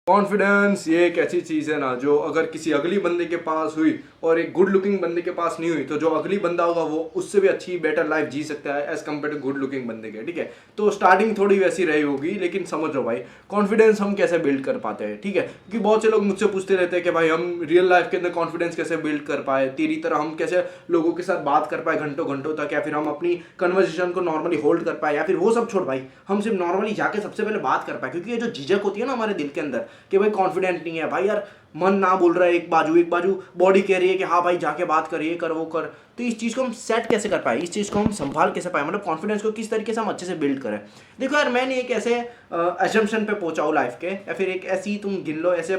Confidence ये एक ऐसी चीज़ है ना जो अगर किसी अगली बंदे के पास हुई और एक गुड लुकिंग बंदे के पास नहीं हुई तो जो अगली बंदा होगा वो उससे भी अच्छी बेटर लाइफ जी सकता है as compare to good looking बंदे के। ठीक है, तो स्टार्टिंग थोड़ी वैसी रही होगी, लेकिन समझो भाई कॉन्फिडेंस हम कैसे बिल्ड कर पाते हैं। ठीक है, क्योंकि बहुत से लोग मुझसे पूछते रहते हैं कि भाई हम रियल लाइफ के अंदर कॉन्फिडेंस कैसे बिल्ड कर पाए, तेरी तरह हम कैसे लोगों के साथ बात कर पाए घंटों घंटों तक, या फिर हम अपनी कन्वर्सेशन को नॉर्मली होल्ड कर पाए, या फिर वो सब छोड़ भाई हम सिर्फ नॉर्मली जाके सबसे पहले बात कर पाए। क्योंकि ये जो झिझक होती है ना हमारे दिल के अंदर कि भाई कॉन्फिडेंस नहीं है भाई, यार मन ना बोल रहा है, एक बाजू बॉडी कह रही है कि हाँ भाई जाके बात कर, ये कर वो कर। तो इस चीज़ को हम सेट कैसे कर पाए, इस चीज़ को हम संभाल कैसे पाए, मतलब कॉन्फिडेंस को किस तरीके से हम अच्छे से बिल्ड करें। देखो यार, मैं नहीं एक ऐसे एजम्पशन पे पहुंचा हूँ लाइफ के, या फिर एक ऐसी तुम गिन लो ऐसे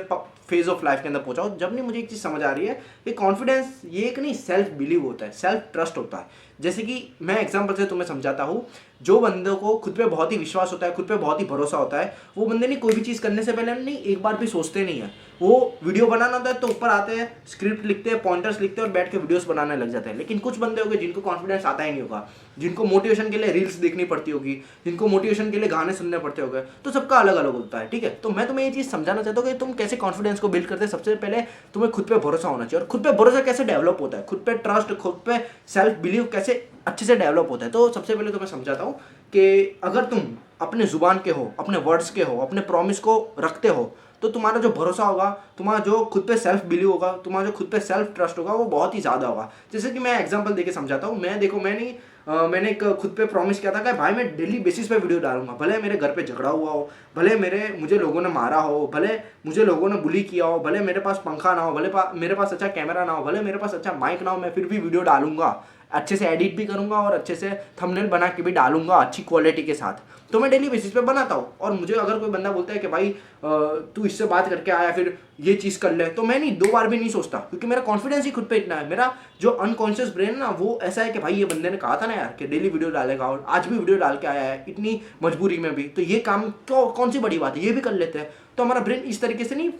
फेज ऑफ लाइफ के अंदर पहुंचा हूँ जब नहीं मुझे एक चीज़ समझ आ रही है कि कॉन्फिडेंस ये एक नहीं सेल्फ बिलीव होता है, सेल्फ ट्रस्ट होता है। जैसे कि मैं एग्जांपल से तुम्हें समझाता हूँ, जो बंदों को खुद पे बहुत ही विश्वास होता है, खुद पे बहुत ही भरोसा होता है, वो बंदे नहीं कोई भी चीज़ करने से पहले नहीं एक बार भी सोचते नहीं है। वो वीडियो बनाना होता है तो ऊपर आते हैं, स्क्रिप्ट लिखते हैं, पॉइंटर्स लिखते हैं और बैठ के वीडियोस बनाने लग जाते हैं। लेकिन कुछ बंदे होंगे जिनको कॉन्फिडेंस आता ही नहीं होगा, जिनको मोटिवेशन के लिए रील्स देखनी पड़ती होगी, जिनको मोटिवेशन के लिए गाने सुनने पड़ते होंगे। तो सबका अलग अलग होता है। ठीक है, तो मैं तुम्हें ये चीज़ समझाना चाहता हूँ कि तुम कैसे कॉन्फिडेंस को बिल्ड करते हैं। सबसे पहले तुम्हें खुद पे भरोसा होना चाहिए, और खुद पे भरोसा कैसे डेवलप होता है, खुद पे ट्रस्ट, खुद पे सेल्फ बिलीव कैसे अच्छे से डेवलप होता है। तो सबसे पहले तो मैं समझाता हूँ कि अगर तुम अपने जुबान के हो, अपने वर्ड्स के हो, अपने प्रॉमिस को रखते हो, तो तुम्हारा जो भरोसा होगा, तुम्हारा जो खुद पे सेल्फ बिलीव होगा, तुम्हारा जो खुद पे सेल्फ ट्रस्ट होगा, वो बहुत ही ज़्यादा होगा। जैसे कि मैं एग्जांपल देके समझाता हूँ। मैंने एक खुद पे प्रॉमिस किया था कि भाई मैं डेली बेसिस पे वीडियो डालूंगा, भले मेरे घर पे झगड़ा हुआ हो, भले मुझे लोगों ने मारा हो, भले मुझे लोगों ने बुली किया हो, भले मेरे पास पंखा ना हो, भले मेरे पास अच्छा कैमरा ना हो, भले मेरे पास अच्छा माइक ना हो, मैं फिर भी वीडियो डालूंगा, अच्छे से एडिट भी करूंगा और अच्छे से थंबनेल बना के भी डालूंगा अच्छी क्वालिटी के साथ। तो मैं डेली बेसिस पे बनाता हूँ। और मुझे अगर कोई बंदा बोलता है कि भाई तू इससे बात करके आया, फिर ये चीज़ कर ले, तो मैं नहीं दो बार भी नहीं सोचता, क्योंकि मेरा कॉन्फिडेंस ही खुद पे इतना है। मेरा जो अनकॉन्शियस ब्रेन ना वो ऐसा है कि भाई ये बंदे ने कहा था ना यार कि डेली वीडियो डालेगा, और आज भी वीडियो डाल के आया है इतनी मजबूरी में भी, तो ये काम कौन सी बड़ी बात है, ये भी कर लेते हैं। तो हमारा ब्रेन इस तरीके से नहीं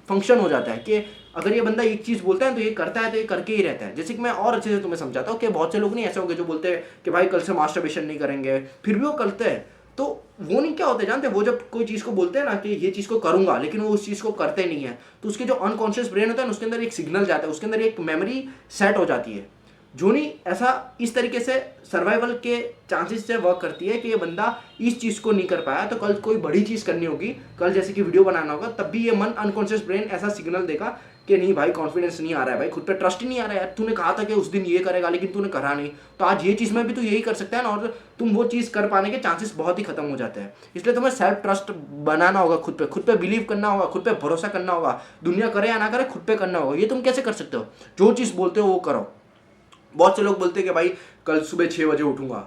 फंक्शन हो जाता है कि अगर ये बंदा एक चीज़ बोलता है तो ये करता है, तो ये करके ही रहता है। जैसे कि मैं और अच्छे से तुम्हें समझाता हूँ कि बहुत से लोग नहीं ऐसे होंगे जो बोलते हैं कि भाई कल से मास्टरबेशन नहीं करेंगे, फिर भी वो करते हैं। तो वो नहीं क्या होते जानते, वो जब कोई चीज़ को बोलते हैं ना कि ये चीज़ को करूंगा, लेकिन वो उस चीज़ को करते नहीं है, तो उसके जो अनकॉन्शियस ब्रेन होता है ना, उसके अंदर एक सिग्नल जाता है, उसके अंदर एक मेमोरी सेट हो जाती है जो नहीं ऐसा इस तरीके से सर्वाइवल के चांसेस से वर्क करती है कि ये बंदा इस चीज़ को नहीं कर पाया, तो कल कोई बड़ी चीज़ करनी होगी, कल जैसे कि वीडियो बनाना होगा, तब भी ये मन अनकॉन्शियस ब्रेन ऐसा सिग्नल देगा कि नहीं भाई कॉन्फिडेंस नहीं आ रहा है, भाई खुद पे ट्रस्ट ही नहीं आ रहा है यार, तूने कहा था कि उस दिन ये करेगा लेकिन तूने करा नहीं, तो आज ये चीज़ में भी तू यही कर सकता है ना, और तुम वो चीज़ कर पाने के चांसेस बहुत ही खत्म हो जाते हैं। इसलिए तुम्हें सेल्फ ट्रस्ट बनाना होगा, खुद पे बिलीव करना होगा, खुद पे भरोसा करना होगा। दुनिया करे या ना करे, खुद पे करना होगा। ये तुम कैसे कर सकते हो? जो चीज़ बोलते हो वो करो। बहुत से लोग बोलते हैं कि भाई कल सुबह 6 बजे उठूंगा,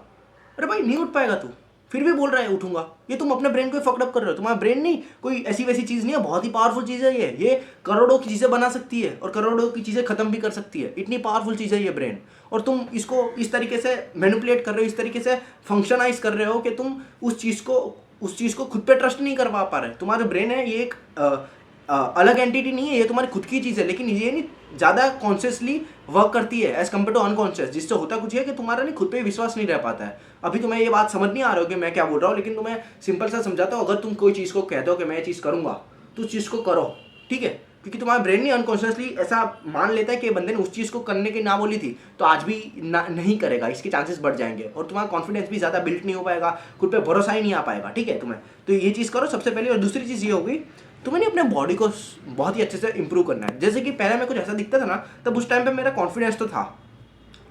अरे भाई नहीं उठ पाएगा तू, फिर भी बोल रहा है उठूंगा। ये तुम अपने ब्रेन को फकअप कर रहे हो। तुम्हारा ब्रेन नहीं कोई ऐसी वैसी चीज़ नहीं है, बहुत ही पावरफुल चीज़ है ये करोड़ों की चीज़ें बना सकती है और करोड़ों की चीज़ें खत्म भी कर सकती है। इतनी पावरफुल चीज़ है ये ब्रेन, और तुम इसको इस तरीके से मैनिपुलेट कर रहे हो, इस तरीके से फंक्शनाइज कर रहे हो कि तुम उस चीज़ को खुद पे ट्रस्ट नहीं कर पा रहे। तुम्हारा ब्रेन है ये एक अलग एंटिटी नहीं है, ये तुम्हारी खुद की चीज़ है, लेकिन ये नहीं ज़्यादा कॉन्शियसली वर्क करती है एज कम्पेयर टू अनकॉन्शियस, जिससे होता कुछ है कि तुम्हारा नहीं खुद पे विश्वास नहीं रह पाता है। अभी तुम्हें ये बात समझ नहीं आ रहा हो कि मैं क्या बोल रहा हूँ, लेकिन तुम्हें सिंपल सा समझाता हूँ। अगर तुम कोई चीज़ को कहते हो कि मैं ये चीज़ करूँगा, तो उस चीज़ को करो, ठीक है, क्योंकि तुम्हारा ब्रेन नहीं अनकॉन्शियसली ऐसा मान लेता है कि बंदे ने उस चीज़ को करने की ना बोली थी तो आज भी नहीं करेगा, इसके चांसेस बढ़ जाएंगे और तुम्हारा कॉन्फिडेंस भी ज़्यादा बिल्ड नहीं हो पाएगा, खुद पे भरोसा ही नहीं आ पाएगा। ठीक है, तुम्हें तो ये चीज़ करो सबसे पहले। और दूसरी चीज़ ये होगी, तुम्हें नहीं अपने बॉडी को बहुत ही अच्छे से इंप्रूव करना है। जैसे कि पहले मैं कुछ ऐसा दिखता था ना, तब उस टाइम पे मेरा कॉन्फिडेंस तो था,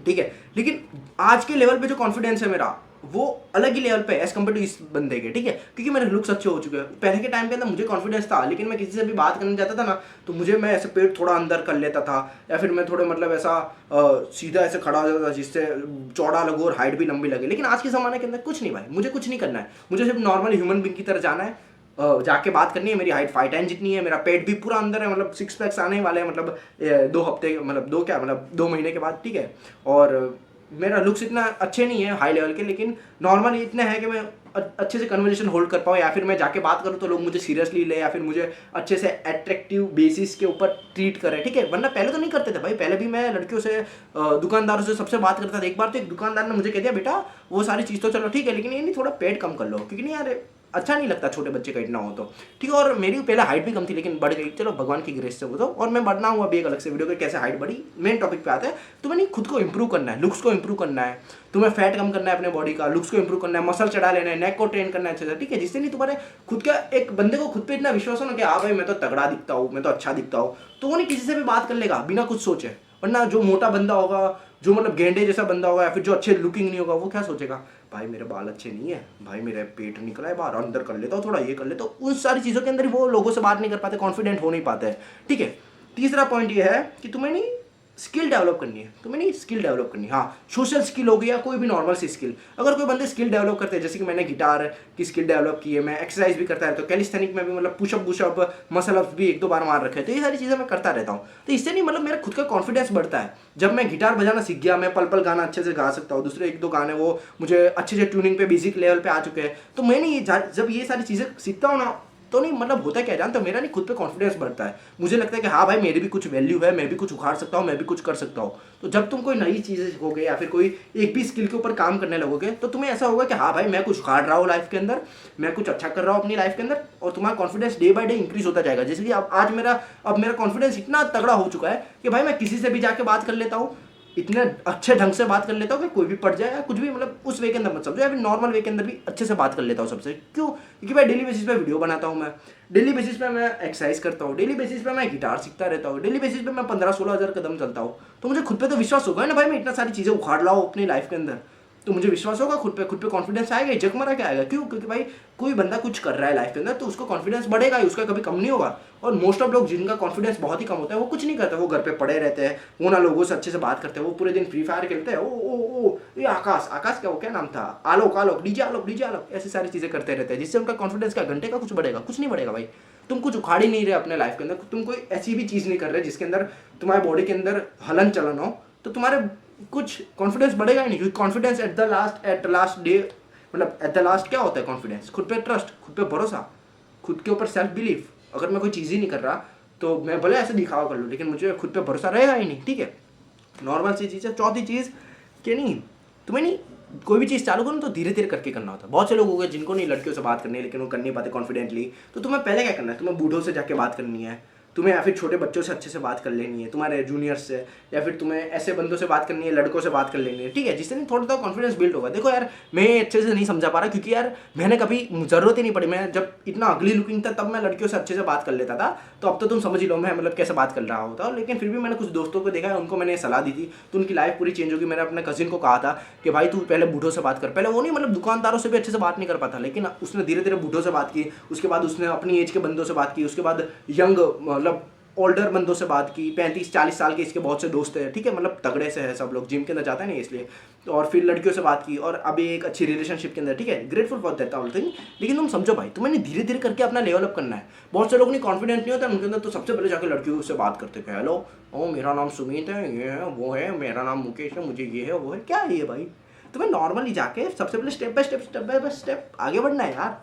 ठीक है, लेकिन आज के लेवल पे जो कॉन्फिडेंस है मेरा वो अलग ही लेवल पे एज कम्पेयर टू इस बंदे के। ठीक है, क्योंकि मेरे लुक्स अच्छे हो चुके हैं। पहले के टाइम पे अंदर मुझे कॉन्फिडेंस था, लेकिन मैं किसी से भी बात करने जाता था ना, तो मैं ऐसे पेट थोड़ा अंदर कर लेता था, या फिर मैं थोड़े मतलब ऐसा सीधा ऐसे खड़ा हो जाता था जिससे चौड़ा लगो और हाइट भी लंबी लगे। लेकिन आज के ज़माने के अंदर कुछ नहीं भाई, मुझे कुछ नहीं करना है, मुझे सिर्फ नॉर्मल ह्यूमन बीइंग की तरह जाना है, जाके बात करनी है। मेरी हाइट 5'10" जितनी है, मेरा पेट भी पूरा अंदर है, मतलब 6 पैक्स आने वाले हैं, मतलब 2 हफ्ते, मतलब 2 महीने के बाद। ठीक है, और मेरा लुक्स इतना अच्छे नहीं है हाई लेवल के, लेकिन नॉर्मल इतना है कि मैं अच्छे से कन्वर्सेशन होल्ड कर पाऊँ, या फिर मैं जाके बात करूँ तो लोग मुझे सीरियसली ले, या फिर मुझे अच्छे से अट्रैक्टिव बेसिस के ऊपर ट्रीट करें। ठीक है, वरना पहले तो नहीं करते थे भाई, पहले भी मैं लड़कियों से, दुकानदारों से सबसे बात करता था। एक बार तो एक दुकानदार ने मुझे कह दिया, बेटा वो सारी चीज़ तो चलो ठीक है, लेकिन ये नहीं थोड़ा पेट कम कर लो, क्योंकि नहीं यार अच्छा नहीं लगता छोटे बच्चे का इतना हो तो, ठीक है। और मेरी पहले हाइट भी कम थी लेकिन बढ़ गई, चलो भगवान की ग्रेस से वो तो, और मैं बढ़ना हूँ अभी एक अलग से वीडियो के कैसे हाइट बढ़ी, मेन टॉपिक पे आता है। तुम्हें नहीं खुद को इंप्रूव करना है, लुक्स को इंप्रूव करना है, तुम्हें फैट कम करना है अपने बॉडी का, लुक्स को इंप्रूव करना है, मसल चढ़ा लेना है, नेक को ट्रेन करना है अच्छे से, ठीक है। जिससे नहीं तुम्हारे खुद का एक बंदे को खुद पे इतना विश्वास हो ना कि हाँ भाई मैं तो तगड़ा दिखता हूँ, मैं तो अच्छा दिखता हूँ, तो वो नहीं किसी से भी बात कर लेगा बिना कुछ सोचे। वरना जो मोटा बंदा होगा, जो मतलब गेंडे जैसा बंदा होगा, या फिर जो अच्छे लुकिंग नहीं होगा, वो क्या सोचेगा, भाई मेरे बाल अच्छे नहीं है, भाई मेरा पेट निकला है बाहर, अंदर कर लेता हूँ थोड़ा, ये कर लेता हूँ। उन सारी चीज़ों के अंदर वो लोगों से बात नहीं कर पाते, कॉन्फिडेंट हो नहीं पाते हैं, ठीक है। तीसरा पॉइंट ये है कि तुम्हें नहीं स्किल डेवलप करनी है, तुम्हें नहीं स्किल डेवलप करनी है। हाँ, सोशल स्किल हो गया, कोई भी नॉर्मल सी स्किल। अगर कोई बंदे स्किल डेवलप करते हैं, जैसे कि मैंने गिटार की स्किल डेवलप की है, मैं एक्सरसाइज भी करता रहता हूँ, कैलिस्थेनिक में भी मतलब पुशअप बुशअप मसल अप्स भी 1-2 बार मार रखे हैं, तो ये सारी चीज़ें मैं करता रहता हूँ। तो इससे नहीं मतलब मेरा खुद का कॉन्फिडेंस बढ़ता है। जब मैं गिटार बजाना सीख गया, मैं पल पल गाना अच्छे से गा सकता हूँ, दूसरे 1-2 गाने वो मुझे अच्छे से ट्यूनिंग पे बेसिक लेवल पे आ चुके हैं, तो मैं नहीं जब ये सारी चीज़ें सीखता हूँ ना, तो नहीं मतलब होता क्या जानते हो, मेरा नहीं खुद पे कॉन्फिडेंस बढ़ता है। मुझे लगता है कि हाँ भाई मेरी भी कुछ वैल्यू है, मैं भी कुछ उखाड़ सकता हूँ, मैं भी कुछ कर सकता हूँ। तो जब तुम कोई नई चीज़ें सीखोगे या फिर कोई एक भी स्किल के ऊपर काम करने लगोगे, तो तुम्हें ऐसा होगा कि हाँ भाई मैं कुछ उखाड़ रहा हूँ लाइफ के अंदर, मैं कुछ अच्छा कर रहा हूँ अपनी लाइफ के अंदर, और तुम्हारा confidence day by day increase होता जाएगा। जैसे कि अब मेरा कॉन्फिडेंस इतना तगड़ा हो चुका है कि भाई मैं किसी से भी जाके बात कर लेता हूँ, इतने अच्छे ढंग से बात कर लेता हूँ कि कोई भी पड़ जाए या कुछ भी, मतलब उस वे के अंदर मत समझो, या फिर नॉर्मल वे के अंदर भी अच्छे से बात कर लेता हूँ सबसे। क्यों? क्योंकि भाई डेली बेसिस पे वीडियो बनाता हूँ, मैं डेली बेसिस पे मैं एक्सरसाइज करता हूँ, डेली बेसिस पे मैं गिटार सीखता रहता हूँ, डेली बेसिस पे मैं 15-16 हज़ार कदम चलता हूँ। तो मुझे खुद पे तो विश्वास होगा ना भाई, मैं इतना सारी चीज़ें उखाड़ रहा हूँ अपनी लाइफ के अंदर, तो मुझे विश्वास होगा खुद पे कॉन्फिडेंस आएगा, जगमरा के आएगा। क्यों? क्योंकि भाई कोई बंदा कुछ कर रहा है लाइफ के अंदर तो उसको कॉन्फिडेंस बढ़ेगा ही, उसका कभी कम नहीं होगा। और मोस्ट ऑफ लोग जिनका कॉन्फिडेंस बहुत ही कम होता है वो कुछ नहीं करते, वो घर पे पड़े रहते हैं, वो ना लोगों से अच्छे से बात करते हैं, वो पूरे दिन फ्री फायर खेलते हैं, ओ ये आकाश क्या नाम था, आलोक डीजे आलोक, ऐसी सारी चीज़ें करते रहते हैं, जिससे उनका कॉन्फिडेंस का घंटे का कुछ बढ़ेगा, कुछ नहीं बढ़ेगा भाई। तुम कुछ उखाड़ ही नहीं रहे अपने लाइफ के अंदर, तुम कोई ऐसी भी चीज़ नहीं कर रहे जिसके अंदर तुम्हारे बॉडी के अंदर हलन चलन हो, तो तुम्हारे कुछ कॉन्फिडेंस बढ़ेगा ही नहीं। क्योंकि confidence at the last day, मतलब एट द लास्ट क्या होता है कॉन्फिडेंस? खुद पे ट्रस्ट, खुद पे भरोसा, खुद के ऊपर सेल्फ बिलीफ। अगर मैं कोई चीज़ ही नहीं कर रहा तो मैं भले ऐसे दिखावा कर लूँ, लेकिन मुझे खुद पे भरोसा रहेगा ही नहीं, ठीक है। नॉर्मल सी चीज़ है। चौथी चीज़ कि नहीं, तुम्हें नहीं कोई भी चीज़ चालू करो तो धीरे धीरे करके करना होता है। बहुत से लोग हो गए जिनको नहीं लड़कियों से बात करनी है, लेकिन वो कर नहीं पाते कॉन्फिडेंटली। तो तुम्हें पहले क्या करना है, तुम्हें बूढ़ों से जाके बात करनी है, तुम्हें या फिर छोटे बच्चों से अच्छे से बात कर लेनी है, तुम्हारे जूनियर्स से, या फिर तुम्हें ऐसे बंदों से बात करनी है, लड़कों से बात कर लेनी है, ठीक है, जिससे नहीं थोड़ा सा कॉन्फिडेंस बिल्ड होगा। देखो यार, मैं अच्छे से नहीं समझा पा रहा क्योंकि यार मैंने कभी ज़रूरत ही नहीं पड़ी। मैं जब इतना अगली लुकिंग था तब मैं लड़कियों से अच्छे से बात कर लेता था, तो अब तो तुम समझ ही लो मैं मतलब कैसे बात कर रहा होता। लेकिन फिर भी मैंने कुछ दोस्तों को देखा है, उनको मैंने सलाह दी थी, तो उनकी लाइफ पूरी चेंज होगी। मैंने अपने कजिन को कहा था कि भाई तू पहले बूढ़ों से बात कर। पहले वो नहीं मतलब दुकानदारों से भी अच्छे से बात नहीं कर पाता, लेकिन उसने धीरे धीरे बूढ़ों से बात की, उसके बाद उसने अपनी एज के बंदों से बात की, उसके बाद यंग मतलब ओल्डर बंदों से बात की, 35-40 साल के इसके बहुत से दोस्त हैं, ठीक है, मतलब तगड़े से है सब लोग, जिम के अंदर जाते हैं ना इसलिए। तो और फिर लड़कियों से बात की, और अभी एक अच्छी रिलेशनशिप के अंदर, ठीक है, grateful for that all thing. लेकिन तुम समझो भाई, तुम्हें धीरे धीरे करके अपना लेवल अप करना है। बहुत से लोग नहीं कॉन्फिडेंट नहीं होता उनके अंदर, तो सबसे पहले जाकर लड़कियों से बात करते हैं, हेलो ओ मेरा नाम सुमित है, ये है वो है, मेरा नाम मुकेश है, मुझे ये है वो है। क्या है ये भाई? तुम्हें नॉर्मली जाके सबसे पहले स्टेप बाय स्टेप आगे बढ़ना है यार।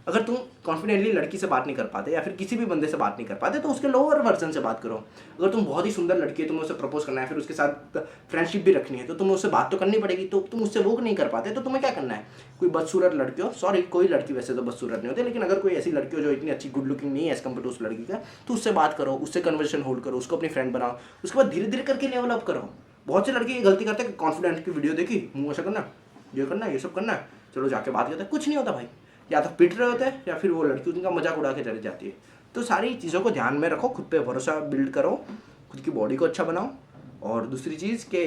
अगर तुम कॉन्फिडेंटली लड़की से बात नहीं कर पाते या फिर किसी भी बंदे से बात नहीं कर पाते, तो उसके लोअर वर्जन से बात करो। अगर तुम बहुत ही सुंदर लड़की है, तुम्हें उससे प्रपोज करना है, फिर उसके साथ फ्रेंडशिप भी रखनी है, तो तुम्हें उससे बात तो करनी पड़ेगी। तो तुम उससे वो नहीं कर पाते, तो तुम्हें क्या करना है, कोई बदसूरत लड़की हो, सॉरी कोई लड़की वैसे तो बदसूरत नहीं होती, लेकिन अगर कोई ऐसी लड़की हो जो इतनी अच्छी गुड लुकिंग नहीं है एज कम्पेयर टू उस लड़की का, तो उससे बात करो, उससे कन्वर्सेशन होल्ड करो, उसको अपनी फ्रेंड बनाओ, उसके बाद धीरे धीरे करके लेवल अप करो। बहुत से लड़के ये गलती करते हैं कि कॉन्फिडेंट की वीडियो देखी, मुँह ऐसा करना, ये करना, ये सब करना है, चलो जाके बात करते हैं, कुछ नहीं होता भाई। या तो पिट रहे होते हैं या फिर वो लड़की उनका मजाक उड़ा के चली जाती है। तो सारी चीज़ों को ध्यान में रखो, खुद पे भरोसा बिल्ड करो, खुद की बॉडी को अच्छा बनाओ, और दूसरी चीज़ कि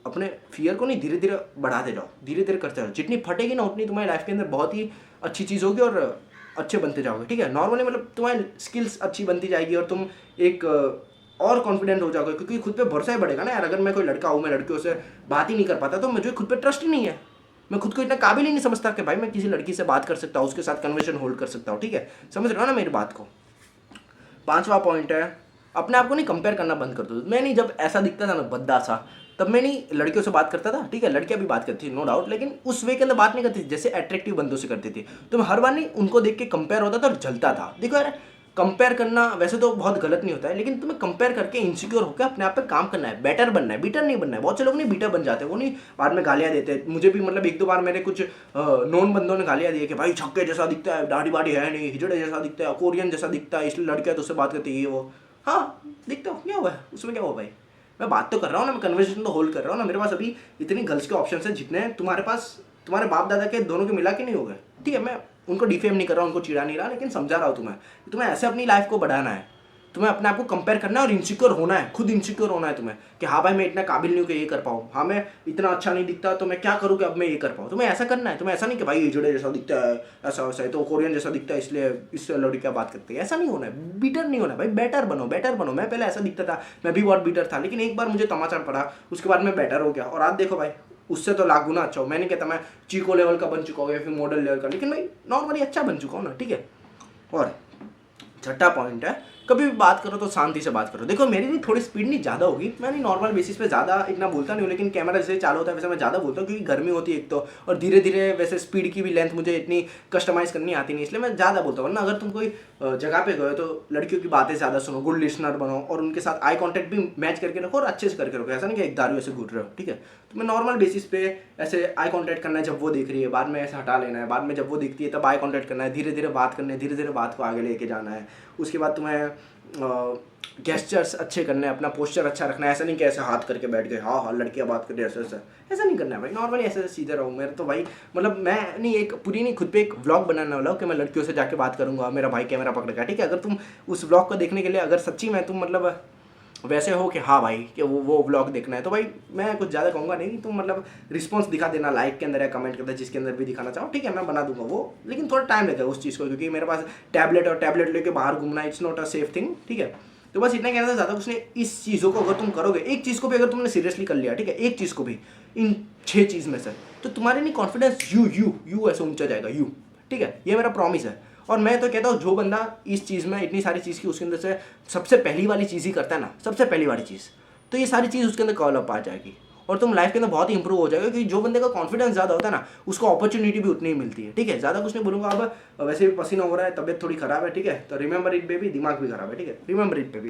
अपने फियर को नहीं धीरे धीरे बढ़ाते जाओ, धीरे धीरे करते जाओ। जितनी फटेगी ना उतनी तुम्हारी लाइफ के अंदर बहुत ही अच्छी चीज़ होगी और अच्छे बनते जाओगे, ठीक है। नॉर्मली मतलब तुम्हारी स्किल्स अच्छी बनती जाएगी और तुम एक और कॉन्फिडेंट हो जाओगे, क्योंकि खुद पे भरोसा ही बढ़ेगा ना यार। अगर मैं कोई लड़का हूँ, मैं लड़कियों से बात ही नहीं कर पाता, तो मुझे खुद पे ट्रस्ट ही नहीं है, मैं खुद को इतना काबिल ही नहीं समझता कि भाई मैं किसी लड़की से बात कर सकता हूँ, उसके साथ कन्वर्सेशन होल्ड कर सकता हूँ, ठीक है। समझ रहे हो ना मेरी बात को। 5वां पॉइंट है, अपने आप को नहीं कंपेयर करना बंद कर दो। मैं नहीं, जब ऐसा दिखता था ना बद्दा सा, तब मैं नहीं लड़कियों से बात करता था, ठीक है, लड़कियां भी बात करती थी नो डाउट, लेकिन उस वे के अंदर बात नहीं करती थी जैसे अट्रैक्टिव बंदों से करती थी। तो मैं हर बार नहीं उनको देख के कंपेयर होता था और जलता था। देखो यार, कंपेयर करना वैसे तो बहुत गलत नहीं होता है, लेकिन तुम्हें कंपेयर करके इनसिक्योर होकर अपने आप पे काम करना है, बेटर बनना है, बीटर नहीं बनना है। बहुत से लोग नहीं बीटर बन जाते, वो नहीं बाद में गालियाँ देते हैं। मुझे भी मतलब एक दो बार मेरे कुछ नॉन बंदों ने गालियाँ दी कि भाई छक्के जैसा दिखता है, दाढ़ी बाड़ी है नहीं, हिजड़े जैसा दिखता है, कोरियन जैसा दिखता है, इसलिए लड़कियाँ तो उससे बात करती है वो। हाँ दिखता हो, क्या हुआ है उसमें, क्या हुआ भाई, मैं बात तो कर रहा हूँ ना, मैं कन्वर्सेशन तो होल्ड कर रहा हूँ ना। मेरे पास अभी इतनी गर्ल्स के ऑप्शन है जितने तुम्हारे पास तुम्हारे बाप दादा के दोनों के मिला के नहीं हो गए। ठीक है, मैं उनको डिफेम नहीं कर रहा हूँ, उनको चिढ़ा नहीं रहा, लेकिन समझा रहा हूँ तुम्हें ऐसे अपनी लाइफ को बढ़ाना है, तुम्हें अपने आप को कंपेयर करना है और इनसिक्योर होना है, खुद इनसिक्योर होना है तुम्हें कि हाँ भाई मैं इतना काबिल नहीं हूँ कि ये कर पाऊँ, हाँ मैं इतना अच्छा नहीं दिखता तो मैं क्या करूँ कि अब मैं ये कर पाऊँ। तुम्हें ऐसा करना है, तुम्हें ऐसा नहीं कि भाई ये जुड़े जैसा दिखता है, ऐसा वैसा है, तो कोरियन जैसा दिखता है इसलिए इससे लड़कियाँ बात करती है, ऐसा नहीं होना है। बीटर नहीं होना है भाई, बेटर बनो, बेटर बनो। मैं पहले ऐसा दिखता था, मैं भी बहुत बीटर था, लेकिन एक बार मुझे तमाचा पड़ा, उसके बाद मैं बेटर हो गया और आज देखो भाई उससे तो लाख गुना अच्छा हो। मैं नहीं कहता मैं चीको लेवल का बन चुका हूँ या फिर मॉडल लेवल का, लेकिन भाई नॉर्मली अच्छा बन चुका हूँ ना। ठीक है, और छठा पॉइंट है, कभी भी बात करो तो शांति से बात करो। देखो मेरी भी थोड़ी स्पीड नहीं ज़्यादा होगी, मैं नहीं नॉर्मल बेसिस पे ज़्यादा इतना बोलता नहीं हूँ, लेकिन कैमरा जैसे चालू होता है वैसे मैं ज़्यादा बोलता हूँ क्योंकि गर्मी होती है एक तो, और धीरे धीरे वैसे स्पीड की भी लेंथ मुझे इतनी कस्टमाइज़ करनी आती नहीं, इसलिए मैं ज़्यादा बोलता हूँ। वरना अगर तुम कोई जगह पे गए तो लड़कियों की बातें ज़्यादा सुनो, गुड लिसनर बनो और उनके साथ आई कॉन्टैक्ट भी मैच करके रखो और अच्छे से करके रखो। ऐसा नहीं कि एक दारू ऐसे घूट रहे हो। ठीक है, तो मैं नॉर्मल बेसिस पे ऐसे आई कॉन्टैक्ट करना है, जब वो देख रही है बाद में ऐसे हटा लेना है, बाद में जब वो दिखती है तब आई कॉन्टैक्ट करना है, धीरे धीरे बात करनी है, धीरे धीरे बात को आगे लेके जाना है। उसके बाद तुम्हें गेस्चर्स अच्छे करने हैं, अपना पोस्चर अच्छा रखना है। ऐसा नहीं कि ऐसे हाथ करके बैठ गए, हाँ हाँ लड़कियाँ बात कर रही है ऐसा नहीं करना है भाई। नॉर्मली ऐसे सीधे रहूँ। मेरा तो भाई मतलब मैं नहीं एक पूरी नहीं खुद पे एक व्लॉग बनाने वाला हूँ कि मैं लड़कियों से जाके बात करूँगा, मेरा भाई कैमरा पकड़ेगा। ठीक है, अगर तुम उस व्लॉग को देखने के लिए अगर सच्ची में तुम मतलब वैसे हो कि हाँ भाई कि वो व्लॉग देखना है, तो भाई मैं कुछ ज़्यादा कहूँगा नहीं, तुम मतलब रिस्पॉन्स दिखा देना लाइक के अंदर या कमेंट के अंदर, जिसके अंदर भी दिखाना चाहो। ठीक है, मैं बना दूंगा वो, लेकिन थोड़ा टाइम लगेगा उस चीज़ को, क्योंकि मेरे पास टैबलेट लेके बाहर घूमना it's not a safe thing. ठीक है, तो बस इतना कहना था, ज़्यादा कुछ नहीं। इस चीज़ों को अगर तुम करोगे, एक चीज़ को भी अगर तुमने सीरियसली कर लिया, ठीक है, एक चीज़ को भी इन 6 चीज़ में से, तो तुम्हारे नहीं कॉन्फिडेंस यू ऐसे ऊंचा जाएगा यू। ठीक है, ये मेरा प्रॉमिस है। और मैं तो कहता हूँ जो बंदा इस चीज़ में इतनी सारी चीज़ की उसके अंदर से सबसे पहली वाली चीज़ ही करता है ना, सबसे पहली वाली चीज़, तो ये सारी चीज़ उसके अंदर डेवलप आ जाएगी और तुम लाइफ के अंदर बहुत ही इंप्रूव हो जाएगा। क्योंकि जो बंदे का कॉन्फिडेंस ज़्यादा होता है ना, उसको अपॉर्चुनिटी भी उतनी ही मिलती है। ठीक है, ज़्यादा कुछ नहीं बोलूँगा। अब वैसे भी पसीना हो रहा है, तबीयत थोड़ी ख़राब है। ठीक है, तो रिमेंबर इट बेबी, दिमाग भी ख़राब है। ठीक है, रिमेंबर इट बेबी।